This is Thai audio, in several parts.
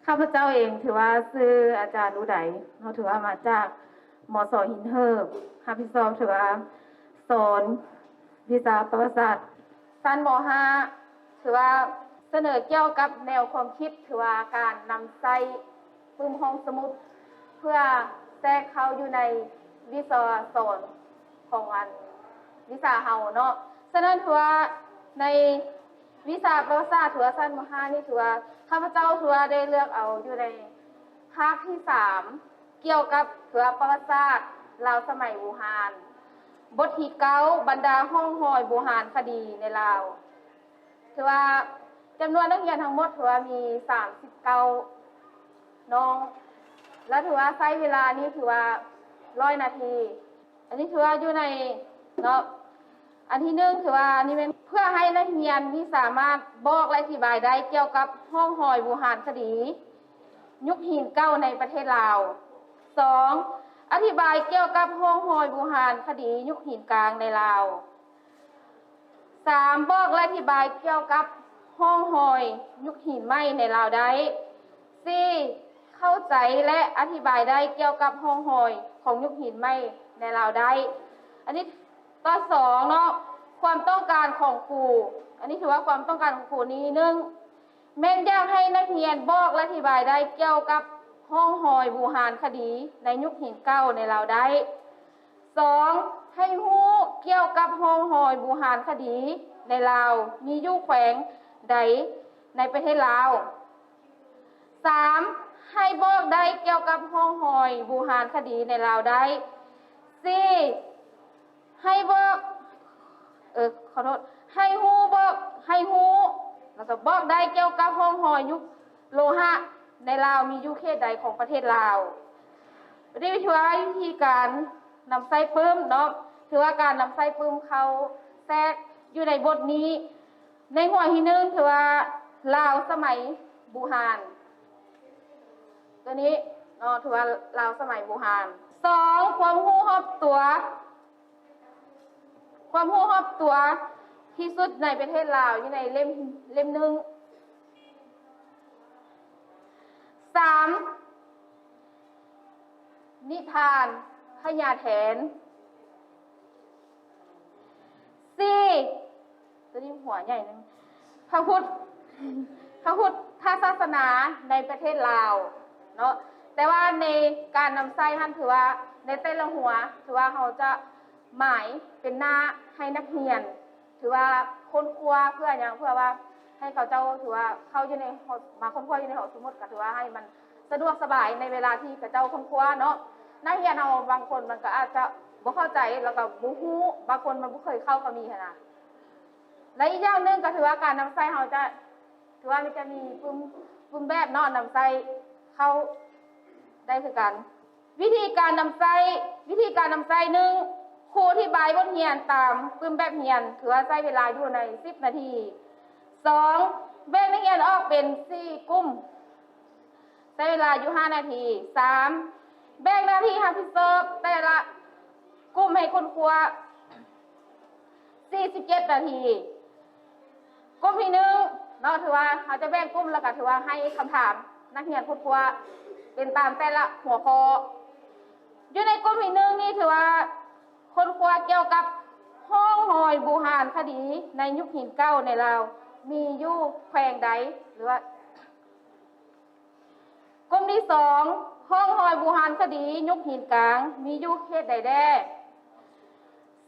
ข้าพเจ้าเองถือว่าซื้ออาจารย์รู้ไดเราถือว่ามาจากมสหินเฮิบข้าพเจ้าถือว่าสอนวิชาประวัติศาสตร์ชั้นม .5 ถือว่าเสนอเกี่ยวกับแนวความคิดถือว่าการนำใส่ปึ้มห้องสมุดเพื่อแทรกเข้าอยู่ในวิชาสอนของวิชาเฮาเนาะฉะนั้นถือว่าในวิชาประวัติศาสตร์ถือว่าชั้นม .5 นี่ถือว่าข้าพเจ้าถือว่าได้เลือกเอาอยู่ในภาคที่3เกี่ยวกับถือว่าประวัติศาสตร์ลาวสมัยบูฮานบทที่9บรรดาห้องหอยบูฮานคดีในลาวถือว่าจำนวนนักเรียนทั้งหมดถือว่ามี39น้องและถือว่าใช้เวลานี้ถือว่า100 นาทีอันนี้ถือว่าอยู่ในเนาะอันที่1ถือว่านี่เป็นเพื่อให้นักเรียนที่สามารถบอกและอธิบายได้เกี่ยวกับห้องหอยบูฮานคดียุคหินเก้าในประเทศลาว2อธิบายเกี่ยวกับห้องหอยบูฮานคดียุคหินกลางในลาว3บอกและอธิบายเกี่ยวกับห้องหอยยุคหินไหมในลาวได้4เข้าใจและอธิบายได้เกี่ยวกับห้องหอยของยุคหินไหมในลาวได้อันนี้ข้อ2เนาะความต้องการของครูอันนี้ถือว่าความต้องการของครูนี้1แม่นอยากให้นักเรียนบอกและอธิบายได้เกี่ยวกับห้องหอยบูฮานคดีในยุคหินเก้าในลาวได้2ให้ฮู้เกี่ยวกับห้องหอยบูฮานคดีในลาวมีอยู่แขวงใดในประเทศลาว3ให้บอกได้เกี่ยวกับห้องหอยบูฮานคดีในลาวได้4ให้บอกขอโทษให้ฮู้บอกให้ฮู้แล้วก็บอกได้เกี่ยวกับห้องหอยยุคโลหะในลาวมีอยู่เขตใดของประเทศลาวนี่ถือว่าวิธีการนำไส้ปื้มเนาะถือว่าการนำไส้ปื้มเข้าแทรกอยู่ในบทนี้ในหัวที่1ถือว่าลาวสมัยบูฮานตัวนี้เนาะถือว่าลาวสมัยบูฮาน2ความรู้รอบตัวความรู้รอบตัวที่สุดในประเทศลาวอยู่ในเล่ม1 3นิทานพญาแถน4ตัวนี้หัวใหญ่นึงพระพุทธศาสนาในประเทศลาวเนาะแต่ว่าในการนำไส้ท่านถือว่าในแต่ละหัวถือว่าเขาจะหมายเป็นหน้าให้นักเรียนถือว่าค้นคว้าเพื่ออย่างเพื่อว่าให้เขาเจ้าถือว่าเข้าอยู่ในมาค้นคว้าอยู่ในหอสมุดก็ถือว่าให้มันสะดวกสบายในเวลาที่เขาเจ้าค้นคว้าเนาะนักเรียนเอาบางคนมันก็อาจจะบ่เข้าใจแล้วก็บ่ฮู้บางคนมันบ่เคยเข้าก็มีนะและอีกอย่างหนึ่งก็ถือว่าการนำไส้เขาจะถือว่ามันจะมีปุ่มแบบเนาะนำไส้เข้าได้คือกันวิธีการนำไส้1ครูอธิบายบทเรียนตามปุ่มแบบเรียนถือว่าใช้เวลาอยู่ใน10 นาที2แบ่งนักเรียนออกเป็น4กลุ่มใช้เวลาอยู่5 นาที3แบ่งหน้าที่รับผิดชอบแต่ละกลุ่มให้คนครัว47 นาทีกลุ่มที่1เนาะถือว่าเขาจะแบ่งกลุ่มแล้วก็ถือว่าให้คำถามนักเรียนคนครัวเป็นตามแต่ละหัวข้ออยู่ในกลุ่มที่1นี่ถือว่าคนครัวเกี่ยวกับห้องหอยบูฮานคดีในยุคหินเก้าในลาวมีอยู่แขวงใดหรือว่ากลุ่มที่2ห้องหอยบูฮานคดียุคหินกลางมีอยู่เขตใดแด่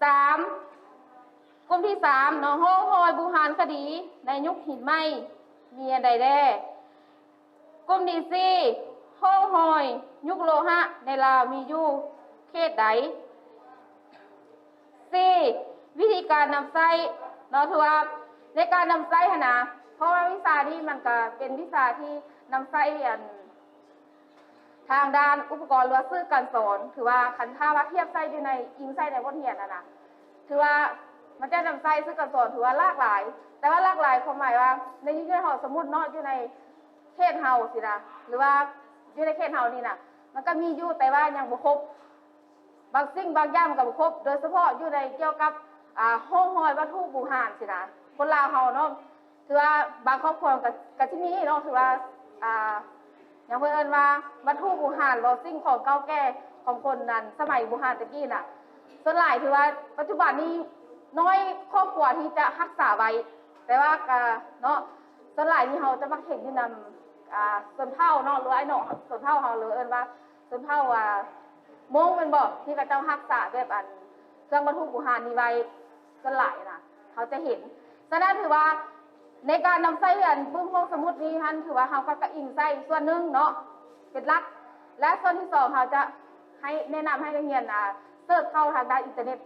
3กลุ่มที่3เนาะห้องหอยบูฮานคดีในยุคหินไหมมีอันใดแด่กลุ่มที่4ห้องหอยยุคโลหะในลาวมีอยู่เขตใด4วิธีการนำไส้เนาะถือว่าในการนำไส้นะเพราะว่าวิชาที่มันก็เป็นวิชาที่นำไส้ทางด้านอุปกรณ์หรือว่าสื่อการสอนถือว่าคันท่าว่าเทียบไส้อยู่ในอิงไส้ในบทเรียนนะถือว่ามันจะนำไส้สื่อการสอนถือว่าหลากหลายแต่ว่าหลากหลายความหมายว่าในที่ในหอสมุดเนาะอยู่ในเขตเฮาสินะหรือว่าอยู่ในเขตเฮานี่นะมันก็มีอยู่แต่ว่ายังบ่ครบบางสิ่งบางอย่างมันก็บ่ครบโดยเฉพาะอยู่ในเกี่ยวกับห้องหอยวัตถุบูฮานสินะคนลาวเฮาเนาะถือว่าบางครอบครัวก็สิมีเนาะถือว่า อย่างเพื่นเอิ้นว่าวัตถุโบราณบ่สิ่งของเก่าแก่ของคนนั้นสมัยโบราณตะกี้น่ะส่วนหลายถือว่าปัจจุบันนี้น้อยครอบครัวที่จะรักษาไว้แต่ว่าก็เนาะส่วนหลายที่เราจะมักเห็นอยู่นำส่วนเผ่าเนาะหรือไอ้เนาะส่วนเผ่าเราหรือเอิ้นว่าส่วนเผ่ามงเป็นบ่ที่เขาเจ้ารักษาแบบอันเครื่องวัตถุโบราณนี้ไว้ส่วนหลายน่ะเขาจะเห็นฉะนั้นถือว่าในการนำไส้อันปึ้งห้องสมุดนี้ท่านถือว่าเขาก็อิงไส้ส่วนหนึ่งเนาะเป็นหลักและส่วนที่สองเขาจะให้แนะนำให้นักเรียนเสิร์ชเข้าทางด้านอินเทอร์เน็ต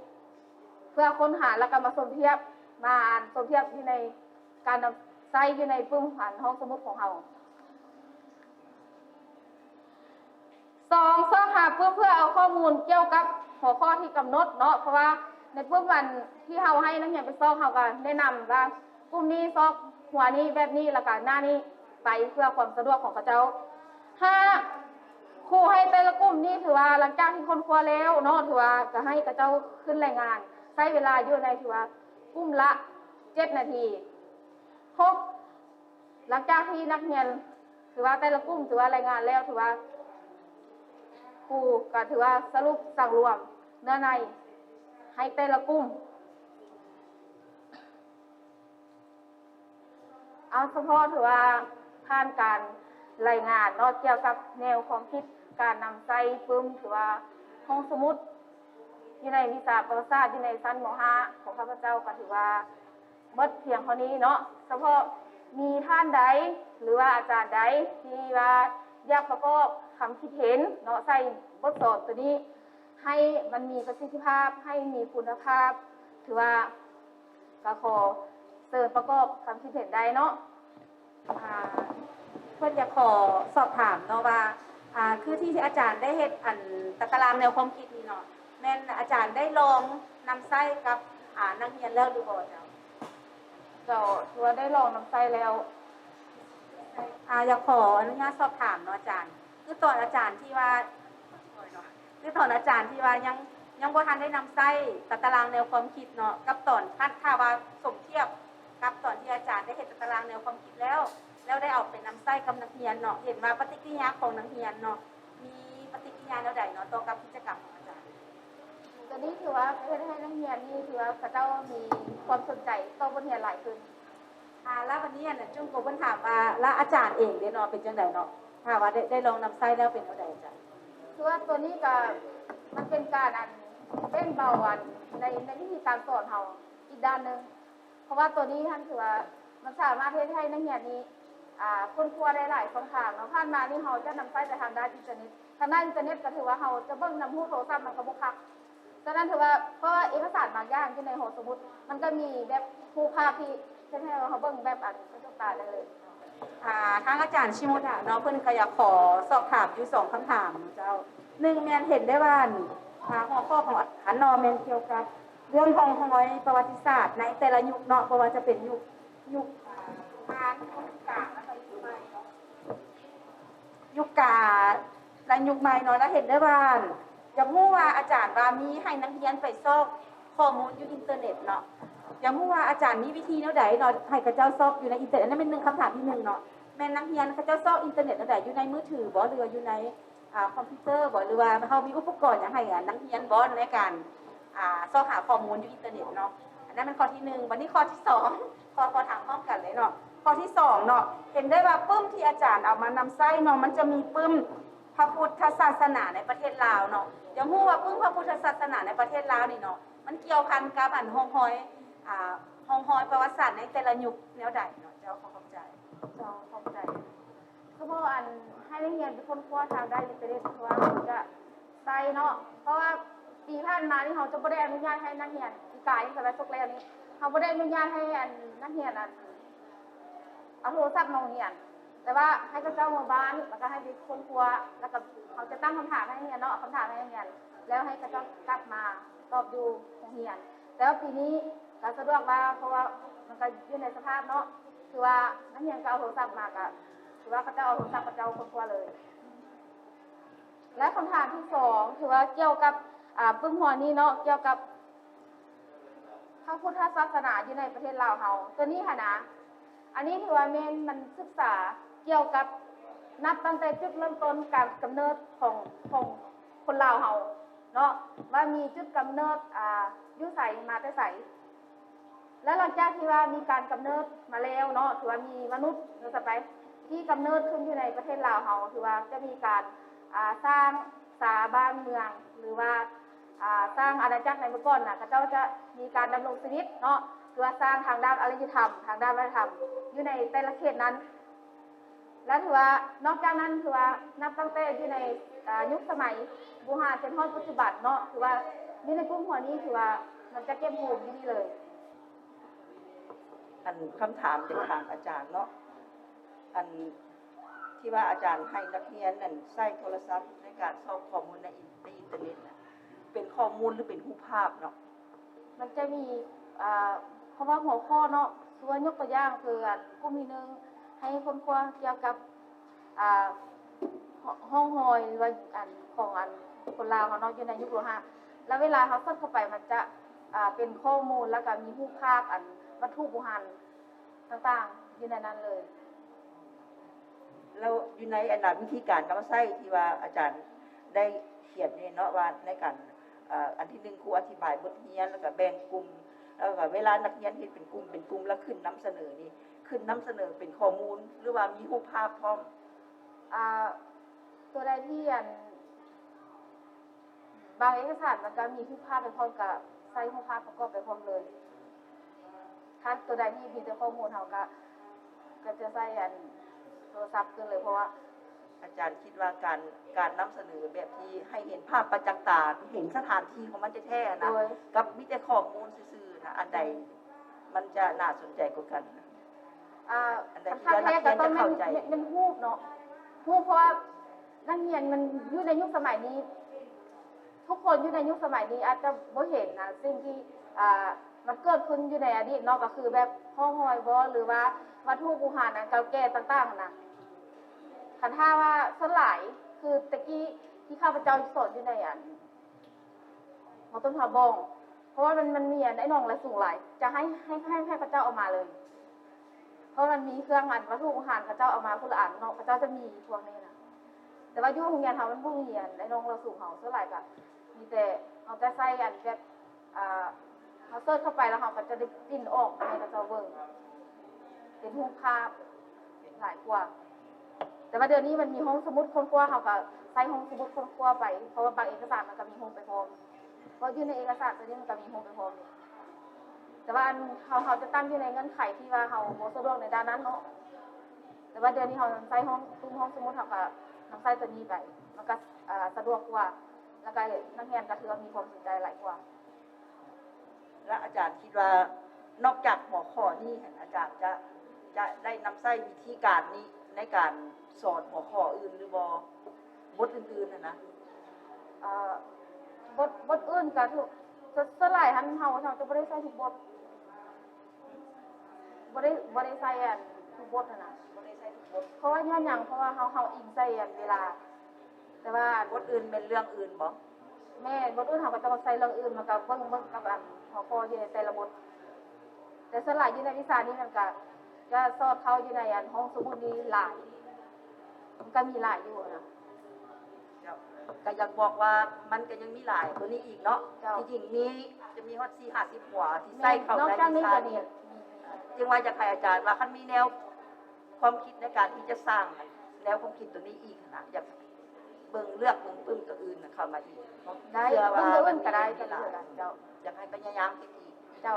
เพื่อค้นหาแล้วก็มาสมเทียบมาอ่านสมเทียบอยู่ในการนำไส้อยู่ในปึ้งผ่านห้องสมุดของเราสองซอกหาเพื่อเอาข้อมูลเกี่ยวกับหัวข้อที่กำหนดเนาะเพราะว่าในปึ้งวันที่เราให้นักเรียนไปซอกเขาก็แนะนำว่ากลุ่มนี้ซอกหัวนี้แบบนี้แล้วก็หน้านี้ไปเพื่อความสะดวกของเขาเจ้าห้าครูให้แต่ละกลุ่มนี้ถือว่าหลังจากที่คนครัวแล้วเนาะถือว่าจะให้กระเจ้าขึ้นรายงานใช้เวลาอยู่ในถือว่ากลุ่มละ7 นาที6หลังจากที่นักเรียนถือว่าแต่ละกลุ่มถือว่ารายงานแล้วถือว่าครูก็ถือว่าสรุปสั่งรวมเนื้อในให้แต่ละกลุ่มเอาเฉพาะถือว่าผ่านการรายงานเนาะเกี่ยวกับแนวความคิดการนำใส่ปึ้มถือว่าห้องสมุดอยู่ในวิชาประวัติศาสตร์อยู่ในชั้นม .5 ของข้าพเจ้าก็ถือว่าเบิดเพียงเท่านี้เนาะเฉพาะมีท่านใดหรือว่าอาจารย์ใดที่ว่าอยากประกอบคำคิดเห็นเนาะใส่บทสอบตัวนี้ให้มันมีประสิทธิภาพให้มีคุณภาพถือว่าก็ขอเสริมประกอบคำคิดเห็นได้เนาะเพื่อนจะขอสอบถามเนาะว่าคือที่อาจารย์ได้เฮ็ดอันตารางแนวความคิดนี่เนาะแม่นอาจารย์ได้ลองนำไส้กับนักเรียนแล้วหรือบ่เจ้าถือว่าได้ลองนำไส้แล้วอยากขออนุญาตสอบถามเนาะอาจารย์คือตอนอาจารย์ที่ว่ายังบ่ทันได้นำไส้ตารางแนวความคิดเนาะกับตอนถ้าว่าสมเทียบกับตอนที่อาจารย์ได้เฮ็ดตารางแนวความคิดแล้วได้เอาไปนำไส้กับนักเรียนเนาะเห็นว่าปฏิกิริยาของนักเรียนเนาะมีปฏิกิริยาแนวใดเนาะต่อกับกิจกรรมของอาจารย์ตัวนี้ถือว่าเพื่อให้นักเรียนนี่ถือว่าเขาเจ้ามีความสนใจต่อบทเรียนหลายขึ้นแล้ววันนี้น่ะจุ้งโกเพิ่นถามว่าแล้วอาจารย์เองเด้เนาะเป็นจังไดเนาะถ้าว่าได้ลองนำไส้แล้วเป็นจังไดจ้ะคือว่าตัวนี้ก็มันเป็นการเล่นเบาวันในวิธีการสอนเฮาอีกด้านนึงเพราะว่าตัวนี้ท่านถือว่ามันสามารถให้นักเรียนนี้ค้นคว้าได้หลายช่องทางเนาะผ่านมานี่เราจะนำไปทางด้านอินเทอร์เน็ตทางด้านอินเทอร์เน็ตก็ถือว่าเราจะเบิ่งนำหูโทรศัพท์มันก็บ่คักฉะนั้นถือว่าเพราะว่าเอกสารบางอย่างที่ในหอสมุดมันก็มีแบบรูปภาพที่เช่นให้เราเบิ่งแบบเป็นตัวตาได้เลยทางอาจารย์ชิมุตะเนาะเพิ่นก็อยากขอสอบถามอยู่2คำถามเจ้า1แม่นเห็นได้ว่าหัวข้อของอันเนาะแม่นเกี่ยวกับเรื่องของประวัติศาสตร์ในแต่ละยุคเนาะเพราะว่าจะเป็นยุคผ่านยุคกลางแล้วก็ยุคใหม่เนาะยุคกลางและยุคใหม่เนาะแล้วเห็นได้ว่าอยากรู้ว่าอาจารย์ว่ามีให้นักเรียนไปซอกข้อมูลอยู่อินเทอร์เน็ตเนาะอยากรู้ว่าอาจารย์มีวิธีแนวใดเนาะให้เขาเจ้าซอกอยู่ในอินเทอร์เน็ตนั่นเป็น1คำถามที่1เนาะแม่นักเรียนเขาเจ้าซอกอินเทอร์เน็ตแนวใดอยู่ในมือถือบ่หรือว่าอยู่ในคอมพิวเตอร์บ่หรือว่าเฮามีอุปกรณ์หยังให้นักเรียนบ่ในการซอกหาข้อมูลอยู่อินเทอร์เน็ตเนาะอันนั้นเป็นข้อที่1วันนี้ข้อที่2ขอถามพร้อมกันเลยเนาะข้อที่2เนาะเห็นได้ว่าปึ้มที่อาจารย์เอามานำไส้เนาะมันจะมีปึ้มพระพุทธศาสนาในประเทศลาวเนาะอยากรู้ว่าปึ้มพระพุทธศาสนาในประเทศลาวนี่เนาะมันเกี่ยวพันกับห้องห้อยประวัติศาสตร์ในแต่ละยุคแนวใดเนาะเจ้าเข้าใจคือเพราะให้นักเรียนเป็นคนคว้าทางได้อินเทอร์เน็ตเพราะว่ามันจะใส่เนาะเพราะว่าปีผ่านมานี่เขาจะไม่ได้อนุญาตให้นักเรียนอีกายสมัยสุกแล้วนี้เขาไม่ได้อนุญาตให้นักเรียนเอาโทรศัพท์มาเรียนแต่ว่าให้เขาเจ้ามาบ้านแล้วก็ให้เป็นคนครัวแล้วก็เขาจะตั้งคำถามให้นักเรียนเนาะคำถามให้นักเรียนแล้วให้เขาเจ้ากลับมาตอบอยู่โรงเรียนแต่ว่าปีนี้ก็สะดวกว่าเพราะว่ามันก็อยู่ในสภาพเนาะคือว่านักเรียนก็เอาโทรศัพท์มาก็คือว่าเขาจะเอาโทรศัพท์เขาจะเอาคนครัวเลยและคำถามที่2คือว่าเกี่ยวกับปึ้งหัวนี้เนาะเกี่ยวกับพระพุทธศาสนาอยู่ในประเทศลาวเฮาตัวนี้ค่ะนะอันนี้ถือว่ามันศึกษาเกี่ยวกับ นับตั้งแต่จุดเริ่มต้นการกำเนิดของคนลาวเฮาเนาะว่ามีจุดกำเนิดอยู่ไสมาแต่ไสแล้วหลังจากที่ว่ามีการกำเนิดมาแล้วเนาะถือว่ามีมนุษย์เนาะไปที่กำเนิดขึ้นอยู่ในประเทศลาวเฮาถือว่าจะมีการสร้างสาบ้านเมืองหรือว่าสร้างอาณาจักรในเมื่อก่อนน่ะเขาเจ้าจะมีการดำรงชีวิตเนาะคือว่าสร้างทางด้านอารยธรรมทางด้านวัฒนธรรมอยู่ในแต่ละเขตนั้นและถือว่านอกจากนั้นถือว่านับตั้งแต่อยู่ในยุคสมัยบูฮาจนฮอดปัจจุบันเนาะถือว่าอยู่ในกลุ่มหัวนี้ถือว่ามันจะเก็บภูมิอยู่นี่เลยอันคำถามจากทางอาจารย์เนาะอันที่ว่าอาจารย์ให้นักเรียนนั่นใช้โทรศัพท์ในการสอบข้อมูลในอินเทอร์เน็ตน่ะเป็นข้อมูลหรือเป็นรูปภาพเนาะมันจะมีเพราะว่าหัวข้อเนาะส่วนยกตัวอย่างคือกลุ่มที่หนึ่งให้คนคว้าเกี่ยวกับห้องหอยหรือว่าของคนลาวเขาเนาะอยู่ในยุคโลหะแล้วเวลาเขาเสิร์ชเข้าไปมันจะเป็นข้อมูลแล้วก็มีรูปภาพวัตถุโบราณต่างๆอยู่ในนั้นเลยแล้วอยู่ในอันนั้นวิธีการนำมาใช้ที่ว่าอาจารย์ได้เขียนเนี่ยเนาะว่าในการอันที่หนึ่งครูอธิบายบทเรียนแล้วก็แบ่งกลุ่มแล้วก็เวลานักเรียนเฮ็ดเป็นกลุ่มแล้วขึ้นนำเสนอนี่ขึ้นนำเสนอเป็นข้อมูลหรือว่ามีรูปภาพพร้อมตัวใดที่บางเอกสารมันจะมีรูปภาพไปพร้อมกับใส่รูปภาพประกอบไปพร้อมเลยถ้าตัวใดที่มีแต่ข้อมูลเขาก็จะใส่โทรศัพท์ขึ้นเลยเพราะว่าอาจารย์คิดว่าการนำเสนอแบบที่ให้เห็นภาพประจักษ์ตาเห็นสถานที่ของมันจะแท้นะกับมีแต่ข้อมูลซื่อๆนะอันใดมันจะน่าสนใจกว่ากันอันใดที่นักเรียนจะเข้าใจเป็นรูปเนาะรูปเพราะว่านักเรียนมันอยู่ในยุคสมัยนี้ทุกคนอยู่ในยุคสมัยนี้อาจจะบ่เห็นนะสิ่งที่มันเกิดขึ้นอยู่ในอดีตเนาะก็คือแบบห้องหอยบ่หรือว่าวัตถุโบราณเก่าแก่ต่างๆนะคันถ้าว่าสลายคือตะกี้ที่ข้าพเจ้าสอนอยู่ในหมอต้นผาบองเพราะว่ามันมีไอ้น้องและสูงหลายจะให้พระเจ้าเอามาเลยเพราะมันมีเครื่องวัตถุโบราณพระเจ้าเอามาผู้ละอันเนาะพระเจ้าจะมีพวกนี้นะแต่ว่ายุ่งเงียนเขามันพุ่งเงียนไอ้น้องเราสูงเขาสลายกับมีแต่เขาจะใส่แบบเขาเสิร์ชเข้าไปแล้วเขาก็จะได้จิ้นออกให้พระเจ้าเบิ่งเป็นรูปภาพหลายกว่าแต่ว่าเดือนนี้มันมีห้องสมุดคนกว่าเขาก็ใช้ห้องสมุดคนกว่าไปเพราะว่าบางเอกสารมันก็มีห้องไปพร้อมเพราะอยู่ในเอกสารตัวนี้มันก็มีห้องไปพร้อมแต่ว่าเขาจะตั้งอยู่ในเงื่อนไขที่ว่าเขาโมสะดวกในด้านนั้นเนาะแต่ว่าเดือนนี้เขาใช้ห้องสมุดเขาก็นำใช้ตัวนี้ไปมันก็สะดวกกว่าแล้วก็นักเรียนก็ถือว่ามีความสนใจหลายกว่าและอาจารย์คิดว่านอกจากหัวข้อนี้อาจารย์จะได้นำใช้วิธีการนี้ในการสอนหัวข้ออื่นหรือบทอื่นๆนะบทอื่นก็ถูกสลายหันเขาจะไม่ได้ใส่ทุกบทไม่ได้ใส่ทุกบทนะเพราะว่าย้อนอย่างเพราะว่าเขาอิงใส่เวลาแต่ว่าบทอื่นเป็นเรื่องอื่นบ่แม่บทอื่นเขาก็จะมาใส่เรื่องอื่นมากับเบิ้งกับหัวข้ออยู่ในแต่ละบทแต่สลายอยู่ในวิชานี้มันก็จะสอดเข้าอยู่ในห้องสมุดนี้หลายมันก็มีหลายอยู่นะก็อยากบอกว่ามันก็ยังมีหลายตัวนี้อีกเนาะที่จริงนี้จะมีฮอต4-50หัวที่ใส่เข้าในวิชานี้จึงว่าจะให้อาจารย์ว่าคันมีแนวความคิดในการที่จะสร้างแนวความคิดตัวนี้อีกนะอยากเบิ่งเลือกเบิ่งปึ้มตัวอื่นเข้ามาอีกได้เบิ่งก็ได้ก็ได้เจ้าอยากให้พยายามคิดอีกเจ้า